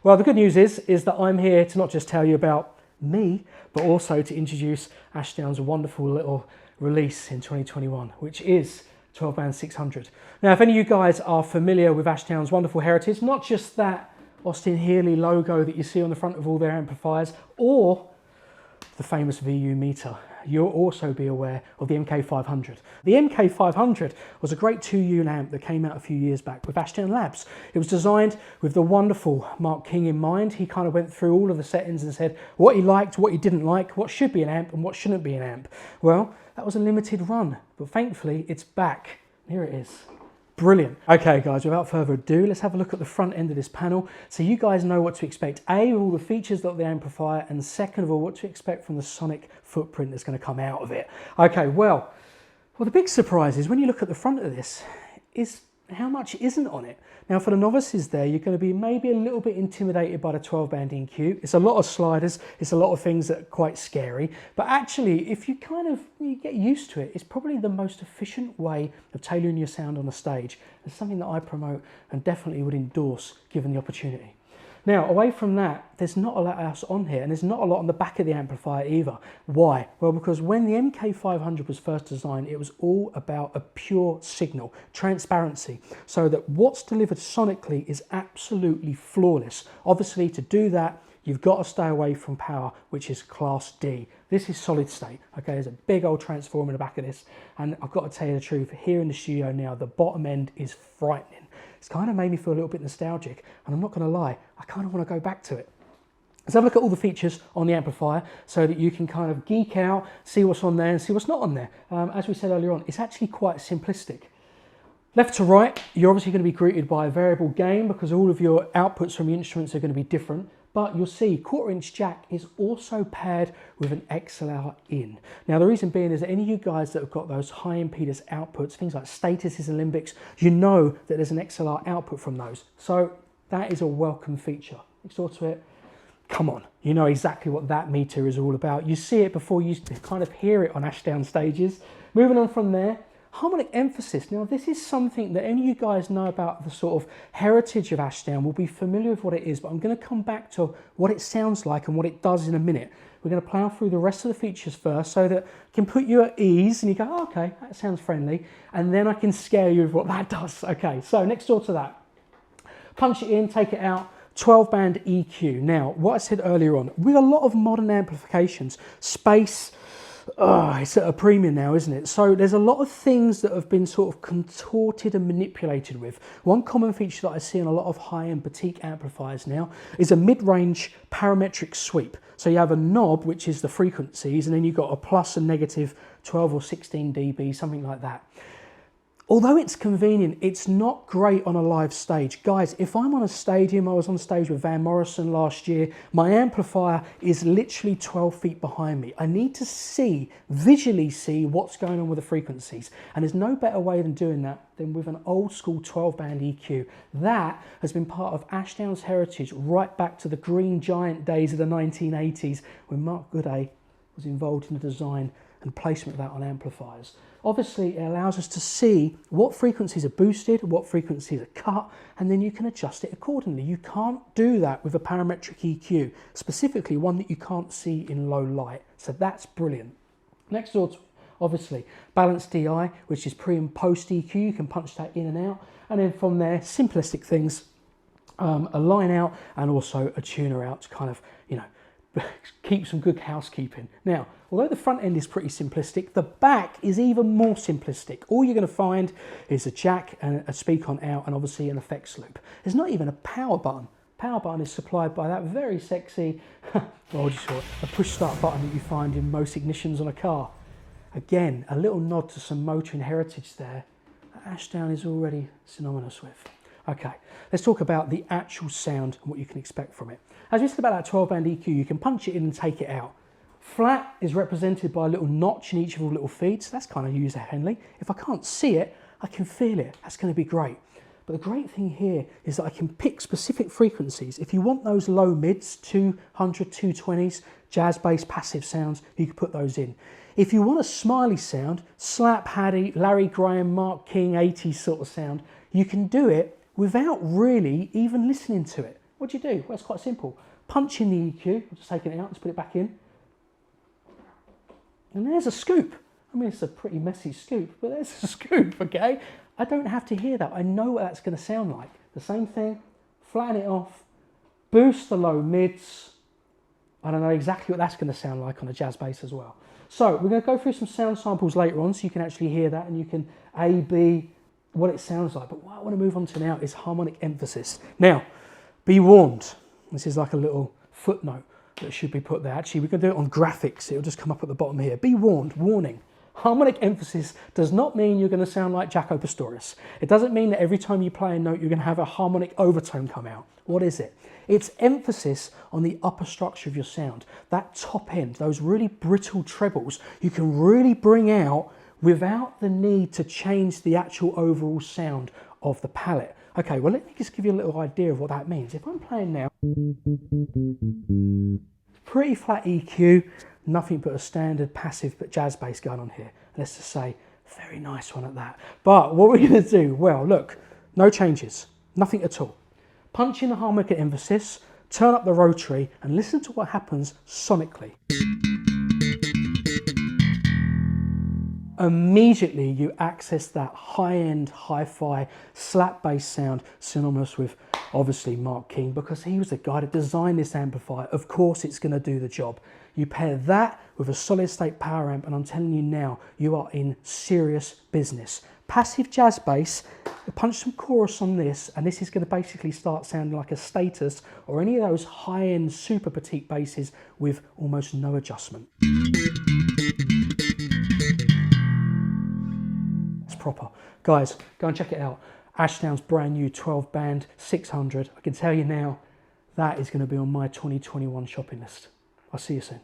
Well, the good news is that I'm here to not just tell you about me, but also to introduce Ashdown's wonderful little release in 2021, which is 12 band 600. Now, if any of you guys are familiar with Ashdown's wonderful heritage, not just that Austin Healey logo that you see on the front of all their amplifiers, or the famous VU meter, you'll also be aware of the MK500. The MK500 was a great 2-unit amp that came out a few years back with Ashdown Labs. It was designed with the wonderful Mark King in mind. He kind of went through all of the settings and said what he liked, what he didn't like, what should be an amp and what shouldn't be an amp. Well, that was a limited run, but thankfully it's back. Here it is. Brilliant. Okay guys, without further ado, let's have a look at the front end of this panel so you guys know what to expect. A, with all the features of the amplifier, and second of all, what to expect from the sonic footprint that's going to come out of it. Okay, well, the big surprise is when you look at the front of this is how much isn't on it. Now for the novices there, you're going to be maybe a little bit intimidated by the 12 band EQ. It's a lot of sliders, it's a lot of things that are quite scary, but actually if you get used to it, it's probably the most efficient way of tailoring your sound on the stage. It's something that I promote and definitely would endorse given the opportunity. Now, away from that, there's not a lot else on here, and there's not a lot on the back of the amplifier either. Why? Well, because when the MK500 was first designed, it was all about a pure signal, transparency, so that what's delivered sonically is absolutely flawless. Obviously, to do that, you've got to stay away from power, which is class D. This is solid state, okay? There's a big old transformer in the back of this, and I've got to tell you the truth, here in the studio now, the bottom end is frightening. It's kind of made me feel a little bit nostalgic, and I'm not going to lie, I kind of want to go back to it. Let's have a look at all the features on the amplifier so that you can kind of geek out, see what's on there and see what's not on there. As we said earlier on, it's actually quite simplistic. Left to right, you're obviously going to be greeted by a variable gain because all of your outputs from the instruments are going to be different. But you'll see 1/4-inch jack is also paired with an XLR in. Now the reason being is that any of you guys that have got those high impedance outputs, things like statuses and limbics, you know that there's an XLR output from those. So that is a welcome feature. Next door to it, come on, you know exactly what that meter is all about. You see it before you kind of hear it on Ashdown stages. Moving on from there, Harmonic Emphasis. Now this is something that any of you guys know about the sort of heritage of Ashdown will be familiar with what it is, but I'm going to come back to what it sounds like and what it does in a minute. We're going to plow through the rest of the features first so that I can put you at ease and you go, oh, okay, that sounds friendly, and then I can scare you with what that does. Okay, so next door to that, punch it in, take it out, 12 band EQ. Now, what I said earlier on, with a lot of modern amplifications, space, it's at a premium now, isn't it? So there's a lot of things that have been sort of contorted and manipulated with. One common feature that I see in a lot of high-end boutique amplifiers now is a mid-range parametric sweep. So you have a knob, which is the frequencies, and then you've got a plus and negative 12 or 16 dB, something like that. Although it's convenient, it's not great on a live stage. Guys, if I'm on a stadium, I was on stage with Van Morrison last year, my amplifier is literally 12 feet behind me. I need to visually see what's going on with the frequencies. And there's no better way than doing that than with an old school 12 band EQ. That has been part of Ashdown's heritage right back to the Green Giant days of the 1980s when Mark Gooday was involved in the design and placement of that on amplifiers. Obviously, it allows us to see what frequencies are boosted, what frequencies are cut, and then you can adjust it accordingly. You can't do that with a parametric EQ, specifically one that you can't see in low light. So that's brilliant. Next door to, obviously, balanced DI, which is pre and post EQ. You can punch that in and out. And then from there, simplistic things, a line out and also a tuner out to kind of, keep some good housekeeping. Now, although the front end is pretty simplistic, the back is even more simplistic. All you're going to find is a jack and a speak on out and obviously an effects loop. There's not even a power button. Power button is supplied by that very sexy, what would you call it, a push start button that you find in most ignitions on a car. Again, a little nod to some motoring heritage there that Ashdown is already synonymous with. Okay, let's talk about the actual sound and what you can expect from it. As we said about that 12 band EQ, you can punch it in and take it out. Flat is represented by a little notch in each of the little feeds. So that's kind of user-friendly. If I can't see it, I can feel it. That's going to be great. But the great thing here is that I can pick specific frequencies. If you want those low mids, 200, 220s, jazz bass, passive sounds, you can put those in. If you want a smiley sound, Slap Haddy, Larry Graham, Mark King, 80s sort of sound, you can do it without really even listening to it. What do? Well, it's quite simple. Punch in the EQ. I'm just taking it out, let's put it back in. And there's a scoop. I mean, it's a pretty messy scoop, but there's a scoop, okay? I don't have to hear that. I know what that's going to sound like. The same thing, flatten it off, boost the low mids. I don't know exactly what that's going to sound like on a jazz bass as well. So we're going to go through some sound samples later on so you can actually hear that and you can A, B, what it sounds like. But what I want to move on to now is harmonic emphasis. Now, be warned. This is like a little footnote that should be put there. Actually, we're going to do it on graphics. It'll just come up at the bottom here. Be warned, warning. Harmonic emphasis does not mean you're going to sound like Jaco Pastorius. It doesn't mean that every time you play a note, you're going to have a harmonic overtone come out. What is it? It's emphasis on the upper structure of your sound. That top end, those really brittle trebles, you can really bring out without the need to change the actual overall sound of the palette. Okay, well, let me just give you a little idea of what that means. If I'm playing now, pretty flat EQ, nothing but a standard passive but jazz bass going on here. Let's just say, very nice one at that. But what we're going to do, well, look, no changes, nothing at all. Punch in the harmonic emphasis, turn up the rotary, and listen to what happens sonically. Immediately you access that high-end, hi-fi slap bass sound synonymous with obviously Mark King, because he was the guy that designed this amplifier. Of course it's going to do the job. You pair that with a solid state power amp and I'm telling you now, you are in serious business. Passive jazz bass, punch some chorus on this and this is going to basically start sounding like a Status or any of those high-end super petite basses with almost no adjustment. Proper. Guys, go and check it out. Ashdown's brand new 12 band 600. I can tell you now, that is going to be on my 2021 shopping list. I'll see you soon.